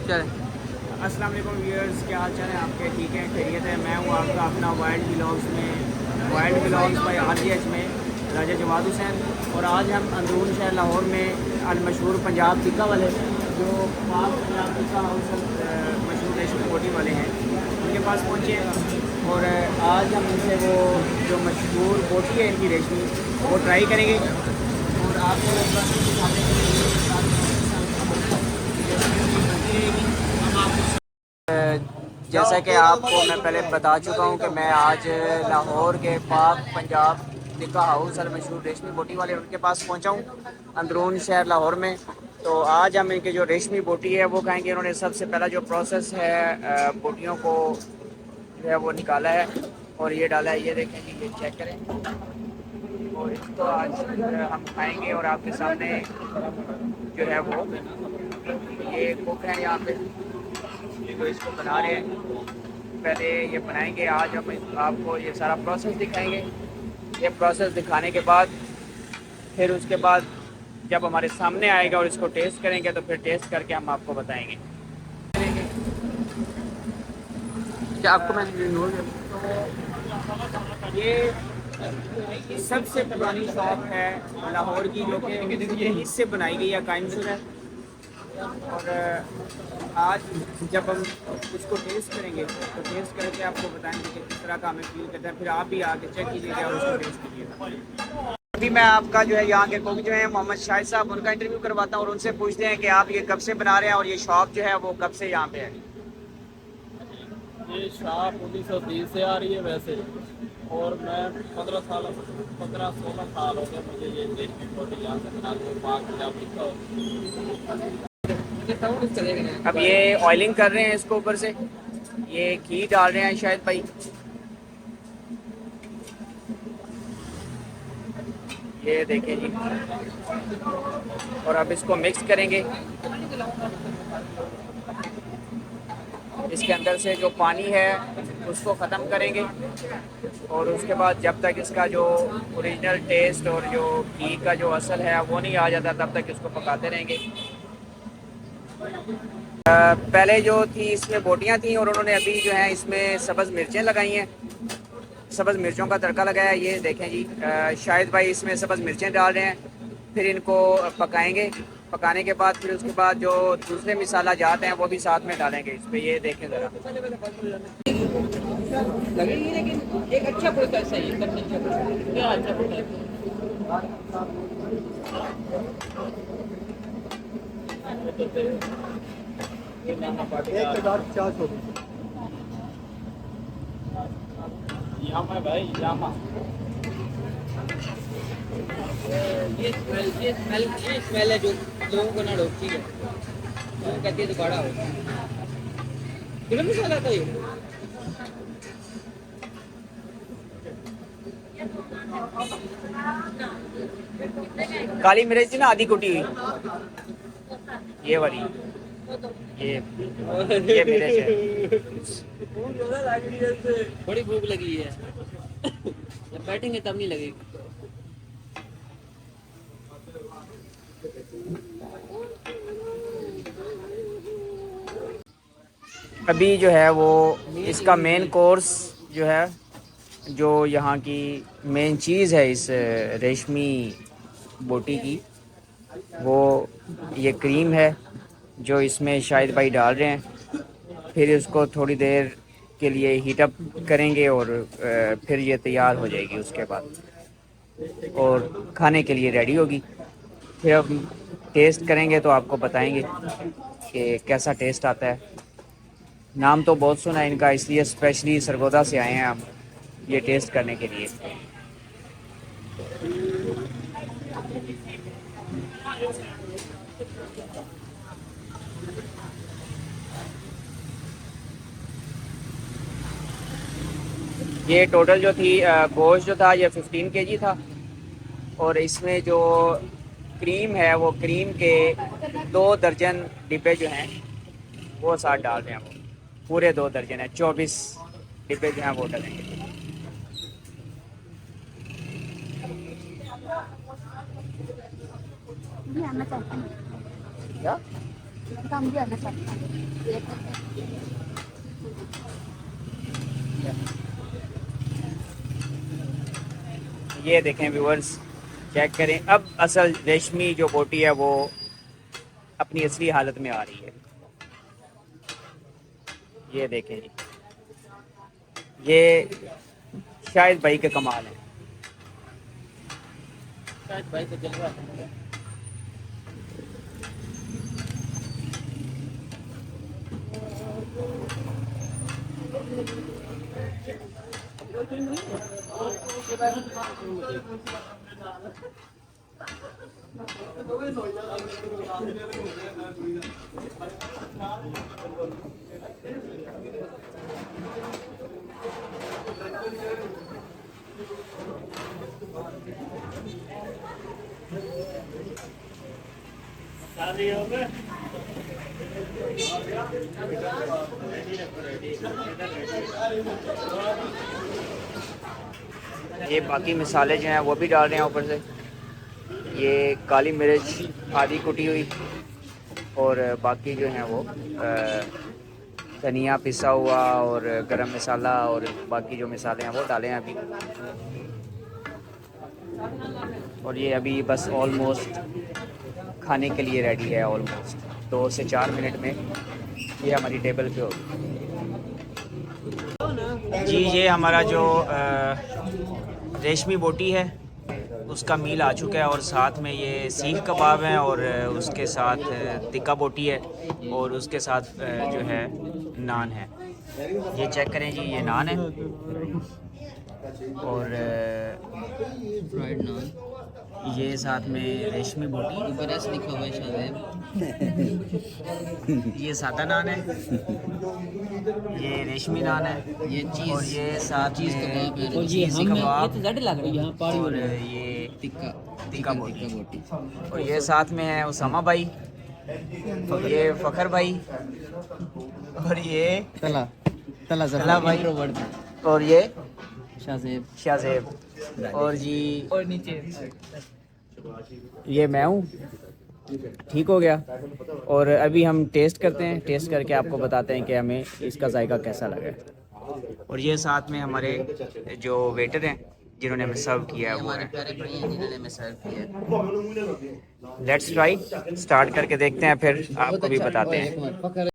चलें। अस्सलाम वालेकुम व्यूअर्स, क्या हाल चाल है आपके? ठीक है, खैरियत है। मैं हूँ आपका अपना वाइल्ड व्लॉग्स बाय RGH में राजा जवाद हुसैन। और आज हम अंदरून शहर लाहौर में अलमशहूर पंजाब टिक्का वाले जो पाक पंजाब टिक्का हाउस मशहूर रेशमी बोटी वाले हैं उनके पास पहुँचे हैं। और आज हम इनसे वो जो मशहूर बोटी है इनकी रेशमी वो ट्राई करेंगे और आपको दिखाने के लिए जैसा कि आपको मैं पहले बता चुका हूँ कि मैं आज लाहौर के पाक पंजाब टिक्का हाउस अल मशहूर रेशमी बोटी वाले उनके पास पहुँचा हूँ अंदरून शहर लाहौर में। तो आज हम इनके जो रेशमी बोटी है वो खाएंगे। उन्होंने सबसे पहला जो प्रोसेस है बोटियों को जो है वो निकाला है और ये डाला है, ये देखें जी, ये चेक करें। और इसको आज हम खाएंगे और आपके सामने जो है वो ये कुक है यहाँ पे तो इसको बना रहे हैं। पहले ये बनाएंगे, आज हम आपको ये सारा प्रोसेस दिखाएंगे। ये प्रोसेस दिखाने के बाद फिर उसके बाद जब हमारे सामने आएगा और इसको टेस्ट करेंगे तो फिर टेस्ट करके हम आपको बताएंगे। क्या आपको मैंने ये सबसे पुरानी शॉप है लाहौर की जो कि यहीं से बनाई गई है, कायमसुर है। और आज जब हम इसको टेस्ट करेंगे तो टेस्ट करके आपको बताएंगे कि किस तरह का हमें फील करता है। फिर आप भी आके चेक कीजिएगा और उसको टेस्ट कीजिएगा। अभी मैं आपका जो है यहाँ के कुक जो है मोहम्मद शाहिद साहब, उनका इंटरव्यू करवाता हूँ और उनसे पूछते हैं कि आप ये कब से बना रहे हैं और ये शॉप जो है वो कब से यहाँ पे है। ये शॉप 1930 से आ रही है वैसे, और मैं 15-16 साल हो गए मुझे ये रेशमी बोटी यहाँ से बनाते हुए पाक पंजाब टिक्का। अब ये ऑयलिंग कर रहे हैं इसको ऊपर से, ये घी डाल रहे हैं शायद भाई। ये देखें जी, और अब इसको मिक्स करेंगे। इसके अंदर से जो पानी है उसको ख़त्म करेंगे और उसके बाद जब तक इसका जो ओरिजिनल टेस्ट और जो घी का जो असल है वो नहीं आ जाता तब तक इसको पकाते रहेंगे। पहले जो थी इसमें बोटियां थी और उन्होंने अभी जो है इसमें सब्ज़ मिर्चें लगाई हैं, सब्ज़ मिर्चों का तड़का लगाया। ये देखें जी, शाहिद भाई इसमें सब्ज़ मिर्चें डाल रहे हैं। फिर इनको पकाएंगे, पकाने के बाद फिर उसके बाद जो दूसरे मसाला जात हैं वो भी साथ में डालेंगे इस पर। ये देखें ज़रा, लगेगी लेकिन एक अच्छा प्रोसेस है ये, सबसे अच्छा प्रोसेस। क्या अच्छा प्रोसेस यामा भाई यामा। ये स्मेल है जो लोगों को ना रोकती है, वो कहती है दोबारा हो। गरम मसाला था ये। काली मिर्च थी ना आधी कुटी हुई, ये वाली, ये मिर्च है। बड़ी भूख लगी है, जब बैठेंगे तब नहीं लगेगी। अभी जो है वो इसका मेन कोर्स जो है, जो यहाँ की मेन चीज़ है इस रेशमी बोटी की, वो ये क्रीम है जो इसमें शाहिद भाई डाल रहे हैं। फिर इसको थोड़ी देर के लिए हीट अप करेंगे और फिर ये तैयार हो जाएगी उसके बाद और खाने के लिए रेडी होगी। फिर अब टेस्ट करेंगे तो आपको बताएंगे कि कैसा टेस्ट आता है। नाम तो बहुत सुना है इनका, इसलिए स्पेशली सरगोदा से आए हैं हम ये टेस्ट करने के लिए। ये टोटल जो थी गोश्त जो था ये 15 kg था और इसमें जो क्रीम है वो क्रीम के 2 दर्जन डिब्बे जो हैं वो साथ डाल रहे हैं। वो पूरे 2 दर्जन है, 24 डिब्बे जो हैं वो डालेंगे। क्या काम भी आना चाहिए। ये देखें व्यूअर्स, चेक करें। अब असल रेशमी जो बोटी है वो अपनी असली हालत में आ रही है। ये देखें जी, ये शायद भाई के कमाल है। शायद भाई को जलवा। ये बाकी मिसाले जो हैं वो भी डाल रहे हैं ऊपर से। ये काली मिर्च आधी कुटी हुई, और बाकी जो हैं वो धनिया पिसा हुआ और गरम मसाला और बाकी जो मसाले हैं वो डाले हैं अभी। और ये अभी बस ऑलमोस्ट खाने के लिए रेडी है। ऑलमोस्ट 2 से 4 मिनट में ये हमारी टेबल पे होगी। जी ये हमारा जो रेशमी बोटी है उसका मील आ चुका है, और साथ में ये सीख कबाब हैं, और उसके साथ टिक्का बोटी है, और उसके साथ जो है नान है। ये चेक करें जी, ये नान है और फ्राइड नान, ये साथ में रेशमी बोटी, ऊपर ऐसे लिखा हुआ है शायद। ये सादा नान है, ये रेशमी नान है, ये चीज और ये साथ चीज में कबाब है। और ये हम कबाब, ये तो ज़्यादा लग रहा है यहाँ पारी और वाला। ये टिक्का टिक्का बोटी, टिक्का बोटी। और ये साथ में है उसामा भाई, और ये फ़खर भाई, और ये तला तला तला भाई, इंट्रोवर्ट और ये शाहजेब। शाहजेब, और जी और नीचे ये मैं हूँ। ठीक हो गया। और अभी हम टेस्ट करते हैं, टेस्ट करके आपको बताते हैं कि हमें इसका जायका कैसा लगा है। और ये साथ में हमारे जो वेटर हैं जिन्होंने हमें सर्व किया है वो हमारे है। प्यारे भाई हैं जिन्होंने हमें सर्व किया। लेट्स ट्राई, स्टार्ट करके देखते हैं, फिर आपको भी बताते हैं। फकर